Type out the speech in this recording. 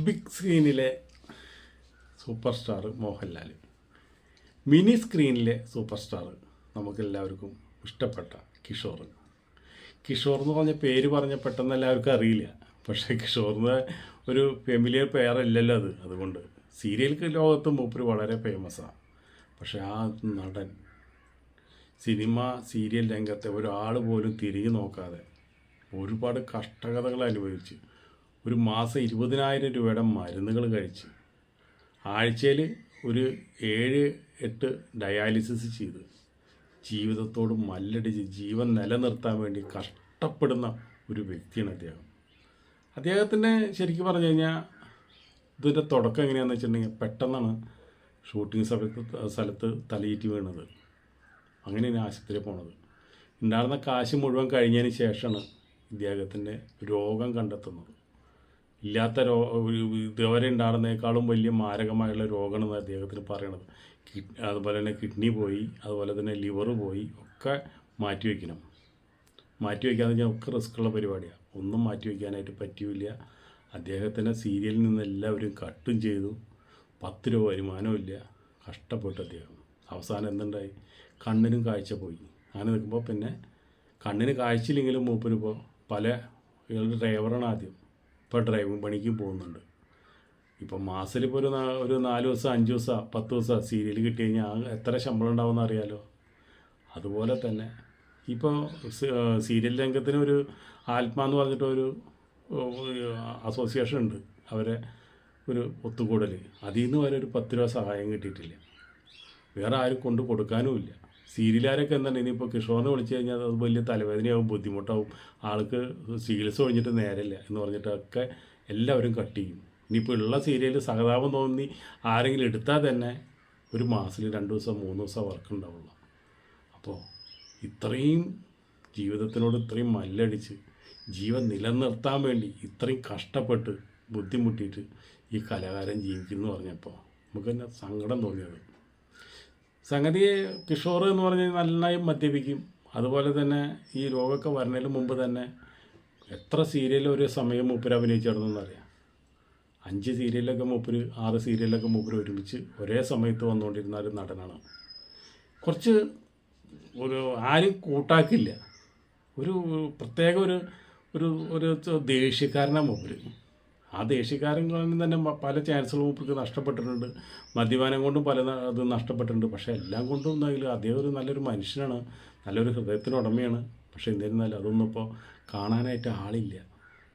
Big സ്ക്രീനിലെ super star Mohanlal, mini സ്ക്രീനിലെ super star നമുക്കെല്ലാവർക്കും ഇഷ്ടപ്പെട്ട കിഷോർ. കിഷോർ എന്ന് പറഞ്ഞ പേര് പറഞ്ഞ പെട്ടെന്ന് എല്ലാവർക്കും അറിയില്ല. പക്ഷേ കിഷോറിന് ഒരു ഫെമിലിയർ പേരല്ലല്ലോ അത്. അതുകൊണ്ട് സീരിയൽ ലോകത്ത് മൂപ്പര് വളരെ ഫേമസാണ്. പക്ഷേ ആ നടൻ സിനിമ സീരിയൽ രംഗത്തെ ഒരാൾ പോലും തിരിഞ്ഞു നോക്കാതെ ഒരുപാട് കഷ്ടകഥകൾ അനുഭവിച്ച് ഒരു മാസം 20,000 രൂപയുടെ മരുന്നുകൾ കഴിച്ച് ആഴ്ചയിൽ ഒരു 7-8 ഡയാലിസിസ് ചെയ്ത് ജീവിതത്തോട് മല്ലടിച്ച് ജീവൻ നിലനിർത്താൻ വേണ്ടി കഷ്ടപ്പെടുന്ന ഒരു വ്യക്തിയാണ് അദ്ദേഹം. അദ്ദേഹത്തിൻ്റെ ശരിക്കും പറഞ്ഞു കഴിഞ്ഞാൽ ഇതിൻ്റെ തുടക്കം എങ്ങനെയാണെന്ന് വെച്ചിട്ടുണ്ടെങ്കിൽ പെട്ടെന്നാണ് ഷൂട്ടിംഗ് സ്ഥലത്ത് തലയേറ്റ് വീണത്. അങ്ങനെയാണ് ആശുപത്രിയിൽ പോണത്. ഉണ്ടായിരുന്ന കാശ് മുഴുവൻ കഴിഞ്ഞതിന് ശേഷമാണ് ഇദ്ദേഹത്തിൻ്റെ രോഗം കണ്ടെത്തുന്നത്. ഇല്ലാത്ത ഇതുവരെ ഉണ്ടാകുന്നതിനേക്കാളും വലിയ മാരകമായുള്ള രോഗമാണ് അദ്ദേഹത്തിന് പറയണത്. അതുപോലെ തന്നെ കിഡ്നി പോയി, അതുപോലെ തന്നെ ലിവർ പോയി, ഒക്കെ മാറ്റിവെക്കണം. മാറ്റിവെക്കാന്ന് വെച്ചാൽ ഒക്കെ റിസ്ക്കുള്ള പരിപാടിയാണ്. ഒന്നും മാറ്റിവെക്കാനായിട്ട് പറ്റില്ല. അദ്ദേഹത്തിൻ്റെ സീരിയലിൽ നിന്ന് എല്ലാവരും കട്ടും ചെയ്തു. 10 രൂപ വരുമാനമില്ല. കഷ്ടപ്പെട്ടു അദ്ദേഹം. അവസാനം എന്തുണ്ടായി? കണ്ണിനും കാഴ്ച പോയി. അങ്ങനെ നിൽക്കുമ്പോൾ പിന്നെ കണ്ണിന് കാഴ്ചയില്ലെങ്കിലും മൂപ്പരിപ്പോൾ പല ഡ്രൈവറാണ് ആദ്യം. ഇപ്പോൾ ഡ്രൈവിംഗ് പണിക്കും പോകുന്നുണ്ട്. ഇപ്പം മാസത്തിലിപ്പോൾ ഒരു 4 ദിവസം 5 ദിവസം 10 ദിവസം സീരിയൽ കിട്ടി കഴിഞ്ഞാൽ എത്ര ശമ്പളം ഉണ്ടാവുമെന്ന് അറിയാലോ. അതുപോലെ തന്നെ ഇപ്പോൾ സീരിയൽ രംഗത്തിന് ഒരു ആത്മ എന്ന് പറഞ്ഞിട്ടൊരു അസോസിയേഷൻ ഉണ്ട്. അവരെ ഒരു ഒത്തുകൂടൽ. അതിൽ നിന്ന് വരെ ഒരു 10 രൂപ സഹായം കിട്ടിയിട്ടില്ല. വേറെ ആരും കൊണ്ട് കൊടുക്കാനുമില്ല. സീരിയലുകാരൊക്കെ എന്താണ് ഇനിയിപ്പോൾ കിഷോറിനെ വിളിച്ചു കഴിഞ്ഞാൽ അത് വലിയ തലവേദനയാവും, ബുദ്ധിമുട്ടാവും, ആൾക്ക് ചികിത്സ ഒഴിഞ്ഞിട്ട് നേരമില്ല എന്ന് പറഞ്ഞിട്ടൊക്കെ എല്ലാവരും കട്ട് ചെയ്യും. ഇനിയിപ്പോൾ ഉള്ള സീരിയൽ സഹതാപം തോന്നി ആരെങ്കിലും എടുത്താൽ തന്നെ ഒരു മാസത്തിൽ 2 ദിവസം 3 ദിവസം വർക്ക് ഉണ്ടാവുള്ളൂ. അപ്പോൾ ഇത്രയും ജീവിതത്തിനോട് ഇത്രയും മല്ലടിച്ച് ജീവൻ നിലനിർത്താൻ വേണ്ടി ഇത്രയും കഷ്ടപ്പെട്ട് ബുദ്ധിമുട്ടിയിട്ട് ഈ കലാകാരൻ ജീവിക്കുന്നു പറഞ്ഞപ്പോൾ നമുക്ക് തന്നെ സങ്കടം തോന്നിയത്. സംഗതി കിഷോർ എന്ന് പറഞ്ഞാൽ നന്നായി മദ്യപിക്കും. അതുപോലെ തന്നെ ഈ രോഗമൊക്കെ വരുന്നതിന് മുമ്പ് തന്നെ എത്ര സീരിയൽ ഒരു സമയം മൂപ്പര് അഭിനയിച്ചിടുന്നറിയാം. 5 സീരിയലൊക്കെ മൂപ്പര് 6 സീരിയലൊക്കെ മൂപ്പര് ഒരുമിച്ച് ഒരേ സമയത്ത് വന്നുകൊണ്ടിരുന്ന ഒരു നടനാണ്. കുറച്ച് ഒരു ആരും കൂട്ടാക്കില്ല. ഒരു പ്രത്യേക ഒരു ദേഷ്യക്കാരനാണ് മൂപ്പര്. ആ ദേഷ്യക്കാരൻ കാരണം തന്നെ പല ചാൻസുകൾ മൂപ്പർക്ക് നഷ്ടപ്പെട്ടിട്ടുണ്ട്. മദ്യപാനം കൊണ്ടും പല ഇത് നഷ്ടപ്പെട്ടിട്ടുണ്ട്. പക്ഷേ എല്ലാം കൊണ്ടും അദ്ദേഹം ഒരു നല്ലൊരു മനുഷ്യനാണ്, നല്ലൊരു ഹൃദയത്തിന് ഉടമയാണ്. പക്ഷേ എന്നിരുന്നാലും അതൊന്നും ഇപ്പോൾ കാണാനായിട്ട് ആളില്ല.